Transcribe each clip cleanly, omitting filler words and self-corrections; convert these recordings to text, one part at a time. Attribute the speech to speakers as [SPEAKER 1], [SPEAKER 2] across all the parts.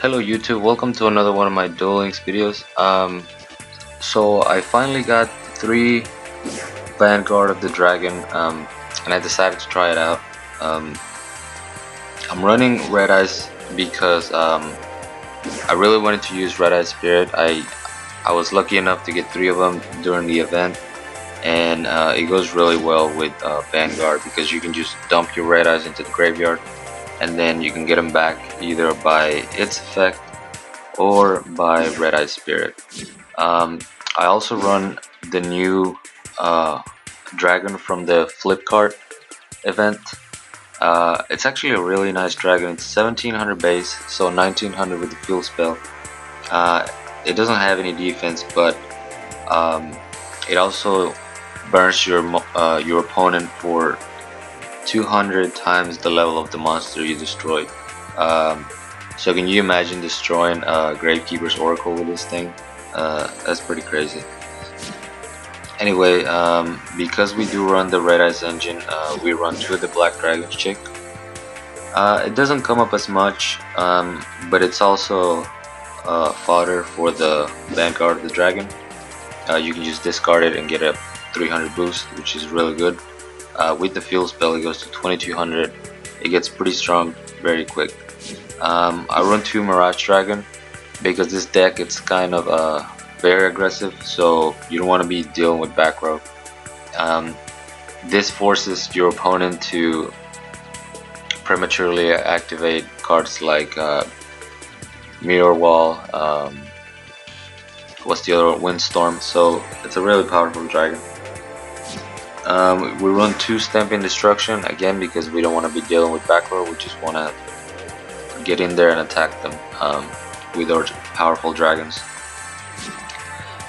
[SPEAKER 1] Hello YouTube, welcome to another one of my Duel Links videos. So I finally got 3 Vanguard of the Dragon, and I decided to try it out. I'm running Red Eyes because I really wanted to use Red Eye Spirit. I was lucky enough to get 3 of them during the event, and it goes really well with Vanguard because you can just dump your Red Eyes into the graveyard, and then you can get them back either by its effect or by Red Eye Spirit. I also run the new dragon from the Flipkart event. It's actually a really nice dragon. It's 1700 base, so 1900 with the fuel spell. It doesn't have any defense, but it also burns your opponent for 200 times the level of the monster you destroyed. So can you imagine destroying Gravekeeper's Oracle with this thing? That's pretty crazy. Anyway, because we do run the Red Eyes engine, we run 2 of the Black Dragons chick. It doesn't come up as much, but it's also fodder for the Vanguard of the Dragon. You can just discard it and get a 300 boost, which is really good. With the fuel spell, it goes to 2200. It gets pretty strong very quick. I run 2 Mirage Dragon because this deck it's kind of very aggressive, so you don't want to be dealing with back row. This forces your opponent to prematurely activate cards like Mirror Wall, what's the other one? Windstorm, so it's a really powerful dragon. We run 2 Stamping Destruction, again because we don't want to be dealing with back row, we just want to get in there and attack them with our powerful dragons.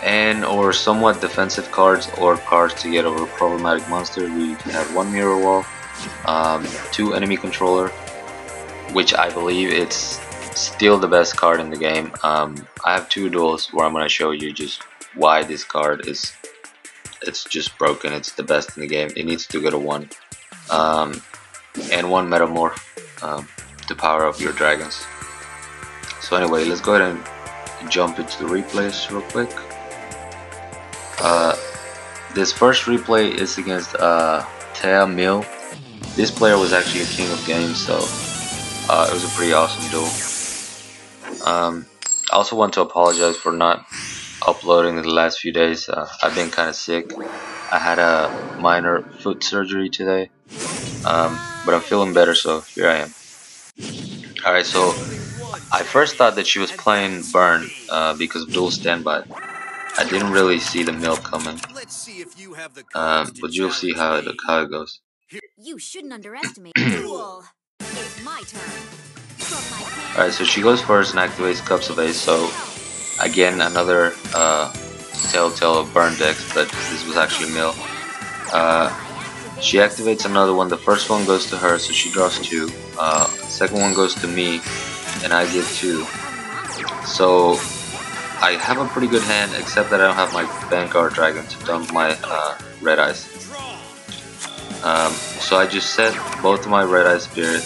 [SPEAKER 1] And or somewhat defensive cards or cards to get over a problematic monster, we can have 1 Mirror Wall, 2 Enemy Controller, which I believe it's still the best card in the game. I have 2 duels where I'm going to show you just why this card is it's just broken. It's the best in the game. It needs to go to 1. And 1 Metamorph to power up your dragons. So anyway, let's go ahead and jump into the replays real quick. This first replay is against Tea Mill. This player was actually a king of games, so it was a pretty awesome duel. I also want to apologize for not uploading in the last few days. I've been kind of sick. I had a minor foot surgery today, but I'm feeling better, so here I am. Alright, so I first thought that she was playing Burn because of dual standby. I didn't really see the mill coming, but you'll see how it goes.
[SPEAKER 2] You shouldn't underestimate Duel. It's my turn.
[SPEAKER 1] Alright, so she goes first and activates Cups of Ace, so again another telltale of burn decks, but this was actually mill. She activates another one. The first one goes to her, so she draws 2. The second one goes to me, and I get 2. So I have a pretty good hand, except that I don't have my Vanguard Dragon to dump my Red Eyes. So I just set both of my Red Eye Spirit.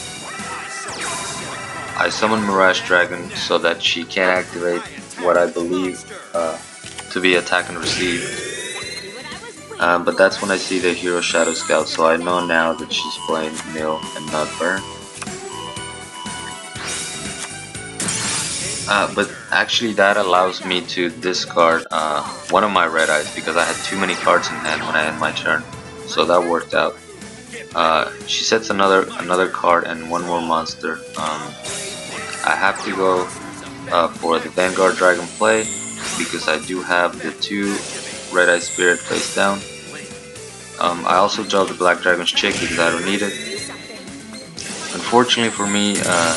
[SPEAKER 1] I summon Mirage Dragon so that she can't activate what I believe to be attack and receive. But that's when I see the Hero Shadow Scout, so I know now that she's playing mill and not burn. But actually that allows me to discard one of my Red Eyes because I had too many cards in hand when I end my turn, so that worked out. She sets another card and 1 more monster. I have to go for the Vanguard Dragon play because I do have the 2 Red Eye Spirit face down. I also draw the Black Dragon's chick because I don't need it. Unfortunately for me,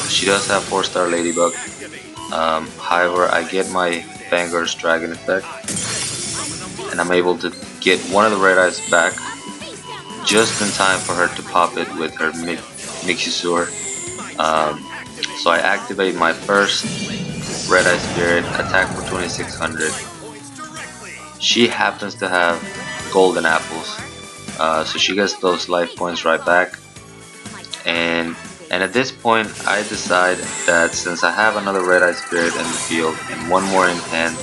[SPEAKER 1] she does have 4-star Ladybug. However, I get my Vanguard's Dragon effect, and I'm able to get one of the Red Eyes back just in time for her to pop it with her Mixusur. So I activate my first Red Eye Spirit, attack for 2600. She happens to have golden apples, so she gets those life points right back, and And at this point, I decide that since I have another Red Eye Spirit in the field and one more in hand,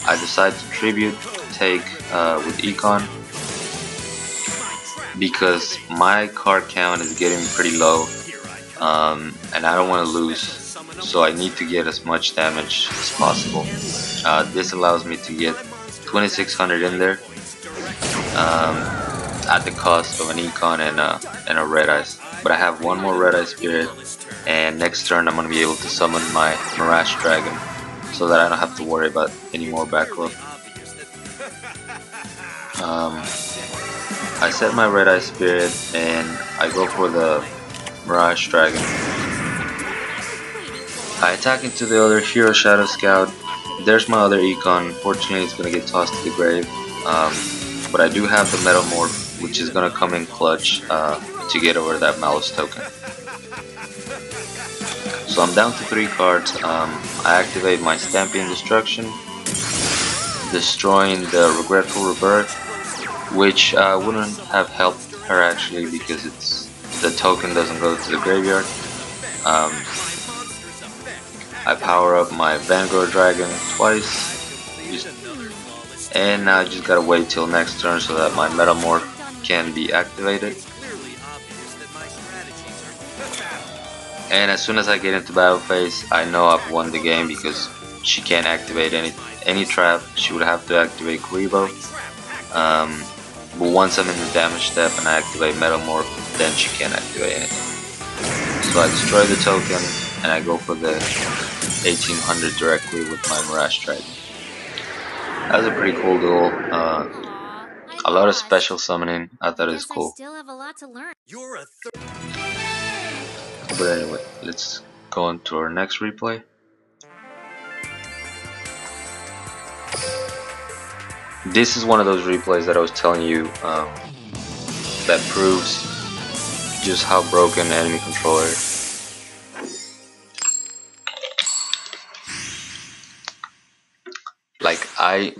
[SPEAKER 1] I decide to tribute take with Econ, because my card count is getting pretty low, and I don't want to lose, so I need to get as much damage as possible. This allows me to get 2600 in there, at the cost of an Econ and a Red Eyes. But I have one more Red Eye Spirit, and next turn I'm going to be able to summon my Mirage Dragon, so that I don't have to worry about any more back row. I set my Red Eye Spirit and I go for the Mirage Dragon. I attack into the other Hero Shadow Scout. There's my other Econ. Fortunately, it's going to get tossed to the grave. But I do have the Metal Morph, which is going to come in clutch to get over that Malice token. So I'm down to 3 cards. I activate my Stamping Destruction, destroying the Regretful Rebirth, which wouldn't have helped her actually, because the token doesn't go to the graveyard. I power up my Vanguard Dragon twice, and now I just gotta wait till next turn so that my Metamorph can be activated. And as soon as I get into battle phase, I know I've won the game, because she can't activate any trap. She would have to activate Kaiba. But once I'm in the damage step and I activate Metamorph, then she can't activate anything. So I destroy the token and I go for the 1800 directly with my Mirage Dragon. That was a pretty cool duel. A lot of special summoning. I thought it was cool. But anyway, let's go on to our next replay. This is one of those replays that I was telling you that proves just how broken enemy controller is. Like, I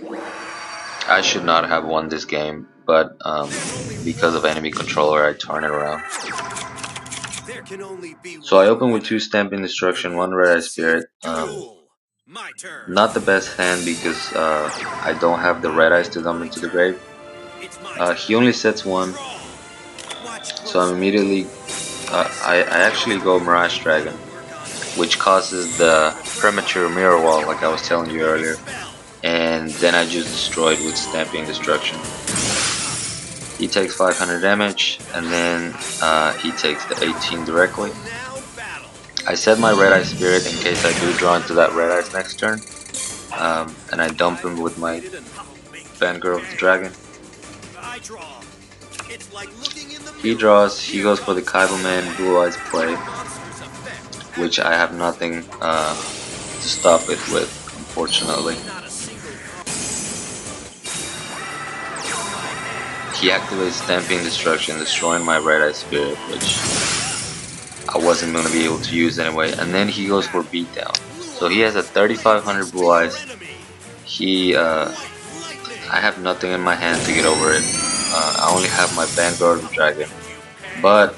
[SPEAKER 1] should not have won this game, but because of enemy controller I turn it around. So I open with 2 Stamping Destruction, 1 Red Eye Spirit. Not the best hand, because I don't have the Red Eyes to dump into the grave. He only sets 1, so I'm immediately I actually go Mirage Dragon, which causes the premature mirror wall like I was telling you earlier, and then I just destroy it with Stamping Destruction. He takes 500 damage, and then he takes the 18 directly. I set my Red Eye Spirit in case I do draw into that Red Eyes next turn, and I dump him with my Vanguard of the Dragon. He draws, he goes for the Kaiba Man Blue Eyes play, which I have nothing to stop it with, unfortunately. He activates Stamping Destruction, destroying my Red Eye Spirit, which I wasn't going to be able to use anyway. And then he goes for beatdown. So he has a 3500 Blue Eyes. I have nothing in my hand to get over it. I only have my Vanguard Dragon. But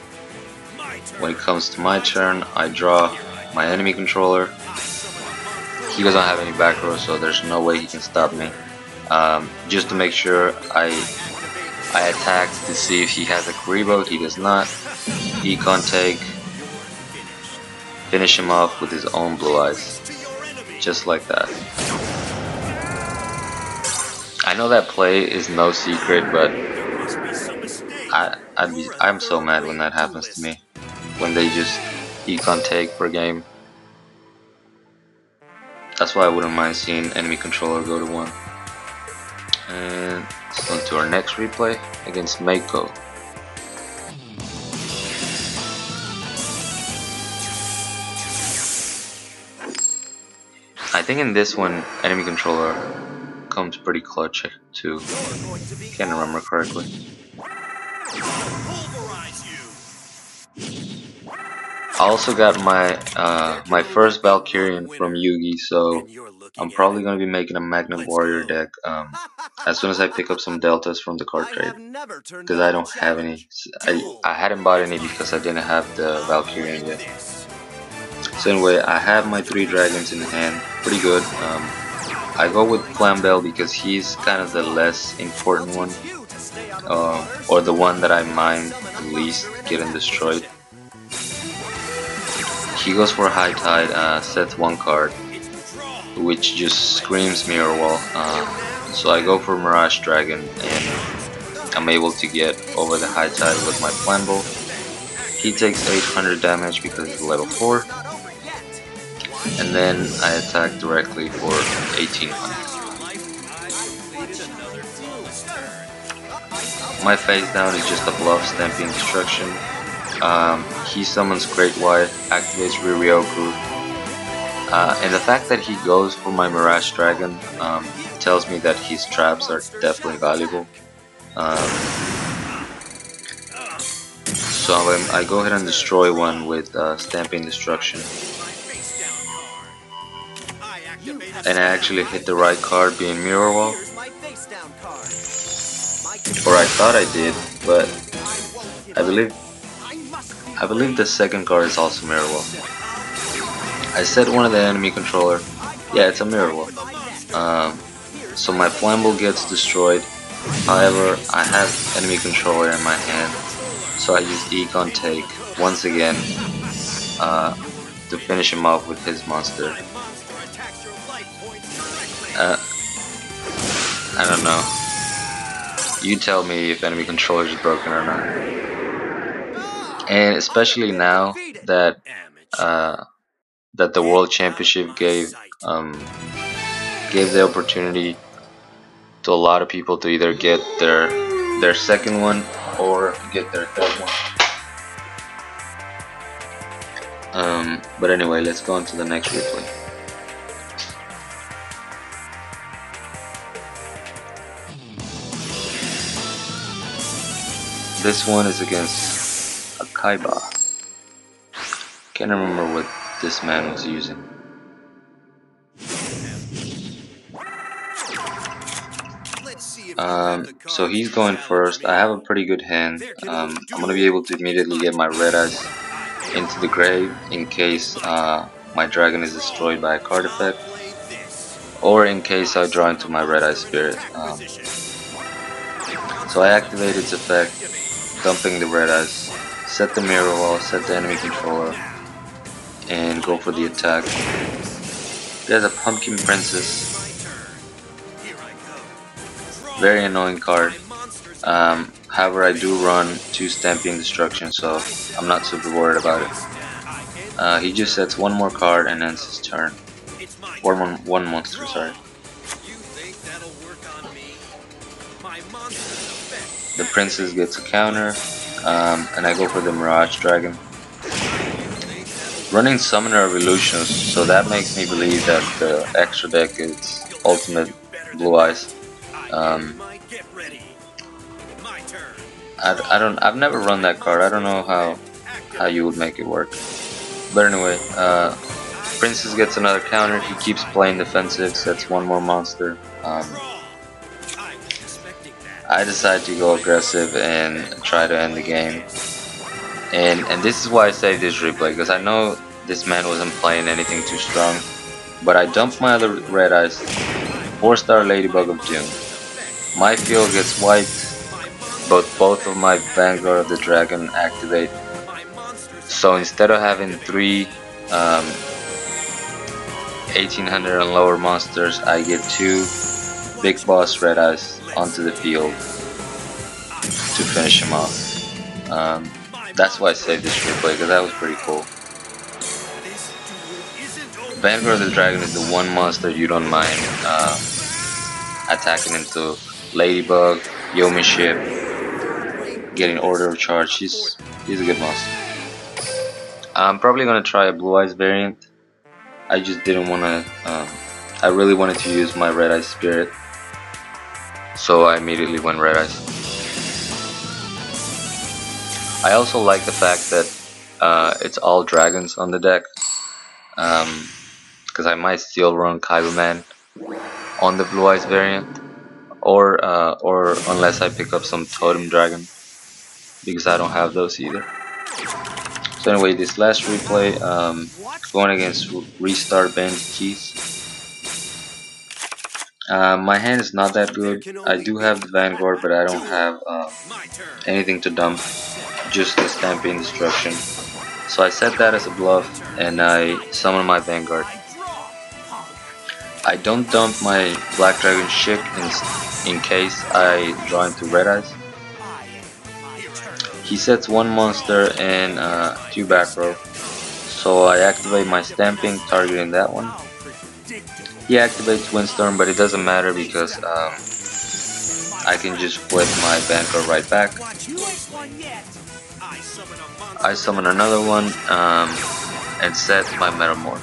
[SPEAKER 1] when it comes to my turn, I draw my enemy controller. He doesn't have any back row, so there's no way he can stop me. Just to make sure, I attack to see if he has a Karibo. He does not. Econ take. Finish him off with his own Blue Eyes. Just like that. I know that play is no secret, but I'm so mad when that happens to me. When they just Econ take per game. That's why I wouldn't mind seeing enemy controller go to 1. And let's go to our next replay against Mako. I think in this one, enemy controller comes pretty clutch too. Can't remember correctly. I also got my first Valkyrian from Yugi, so I'm probably gonna be making a Magnum Warrior deck as soon as I pick up some deltas from the card trade, because I don't have any. I hadn't bought any because I didn't have the Valkyrian yet. So anyway, I have my 3 dragons in hand, pretty good. I go with Flambell because he's kind of the less important one, or the one that I mind the least getting destroyed. He goes for High Tide, sets 1 card, which just screams Mirror Wall. So I go for Mirage Dragon, and I'm able to get over the High Tide with my Flambeau. He takes 800 damage because he's level 4, and then I attack directly for 1800. My face down is just a bluff Stamping Destruction. He summons Great White, activates Riryoku, and the fact that he goes for my Mirage Dragon tells me that his traps are definitely valuable. So I go ahead and destroy one with Stamping Destruction. And I actually hit the right card, being Mirror Wall. Or I thought I did, but I believe the second card is also Mirror Wall. I set one of the enemy controller. Yeah, it's a Mirror Wall. So my Flambeau gets destroyed. However, I have enemy controller in my hand, so I use Econ Take once again to finish him off with his monster. I don't know. You tell me if enemy controller is broken or not. And especially now that that the World Championship gave the opportunity to a lot of people to either get their second one or get their third one. But anyway, let's go on to the next replay. This one is against a Kaiba. Can't remember what this man was using. So he's going first. I have a pretty good hand. I'm gonna be able to immediately get my red eyes into the grave in case my dragon is destroyed by a card effect, or in case I draw into my red eye spirit. So I activate its effect, dumping the red eyes, set the mirror wall, set the enemy controller, and go for the attack. There's a Pumpkin Princess. Very annoying card. However, I do run 2 Stamping Destruction, so I'm not super worried about it. He just sets 1 more card and ends his turn. Or one monster, sorry. The princess gets a counter, and I go for the Mirage Dragon. Running Summoner Evolutions, so that makes me believe that the extra deck is Ultimate Blue Eyes. I've never run that card. I don't know how you would make it work. But anyway, Princess gets another counter. He keeps playing defensive, sets 1 more monster. I decide to go aggressive and try to end the game. And this is why I saved this replay, because I know this man wasn't playing anything too strong. But I dumped my other red eyes, 4-star Ladybug of Doom. My field gets wiped, but both of my Vanguard of the Dragon activate. So instead of having 3 1800 and lower monsters, I get 2 Big Boss red eyes onto the field to finish him off. That's why I saved this replay, because that was pretty cool. Vanguard of the Dragon is the one monster you don't mind attacking into. Ladybug, Yomi Ship, getting Order of Charge. He's a good monster. I'm probably gonna try a Blue Eyes variant. I just didn't wanna. I really wanted to use my Red Eyes Spirit, so I immediately went Red Eyes. I also like the fact that it's all dragons on the deck, because I might still run Kaiba Man on the Blue Eyes variant, or unless I pick up some Totem Dragon, because I don't have those either. So anyway, this last replay, going against Restart Bandit Keys. My hand is not that good. I do have the Vanguard, but I don't have anything to dump, just the Stamping Destruction. So I set that as a bluff, and I summon my Vanguard. I don't dump my Black Dragon Chick in case I draw into Red Eyes. He sets one monster and 2 back row. So I activate my Stamping, targeting that one. He activates Windstorm, but it doesn't matter because I can just flip my Vanguard right back. I summon another one and set my Metamorph.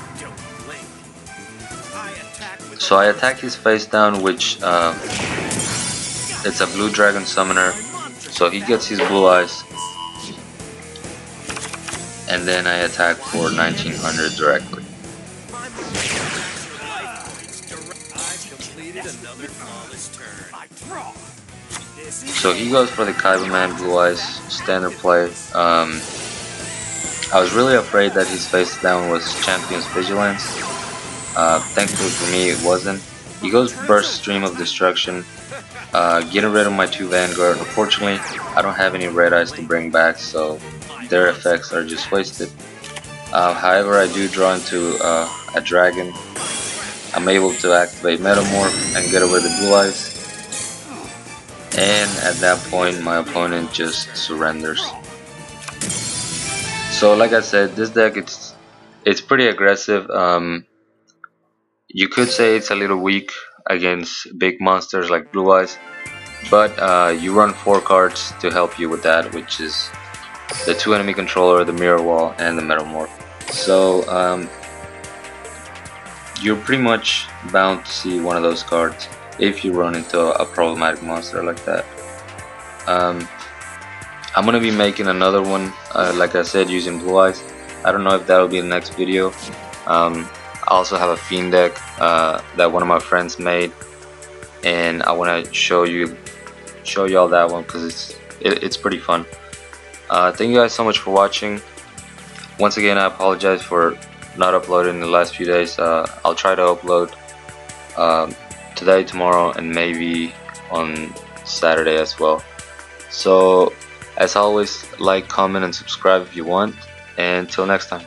[SPEAKER 1] So I attack his face down, which it's a Blue Dragon Summoner, so he gets his Blue Eyes, and then I attack for 1900 directly. So he goes for the Kaiba Man Blue Eyes standard play. I was really afraid that his face down was Champion's Vigilance. Thankfully for me it wasn't. He goes Burst Stream of Destruction, getting rid of my 2 Vanguard. Unfortunately, I don't have any Red Eyes to bring back, so their effects are just wasted. However, I do draw into a Dragon. I'm able to activate Metamorph and get over the Blue Eyes. And at that point, my opponent just surrenders. So like I said, this deck, it's pretty aggressive. You could say it's a little weak against big monsters like Blue Eyes, but you run 4 cards to help you with that, which is the 2 enemy controller, the Mirror Wall, and the Metamorph. So you're pretty much bound to see one of those cards if you run into a problematic monster like that. I'm gonna be making another one, like I said, using Blue Eyes. I don't know if that'll be the next video. I also have a Fiend deck that one of my friends made, and I want to show y'all that one because it's pretty fun. Thank you guys so much for watching. Once again, I apologize for not uploading the last few days. I'll try to upload today, tomorrow, and maybe on Saturday as well. So as always, like, comment, and subscribe if you want, and until next time.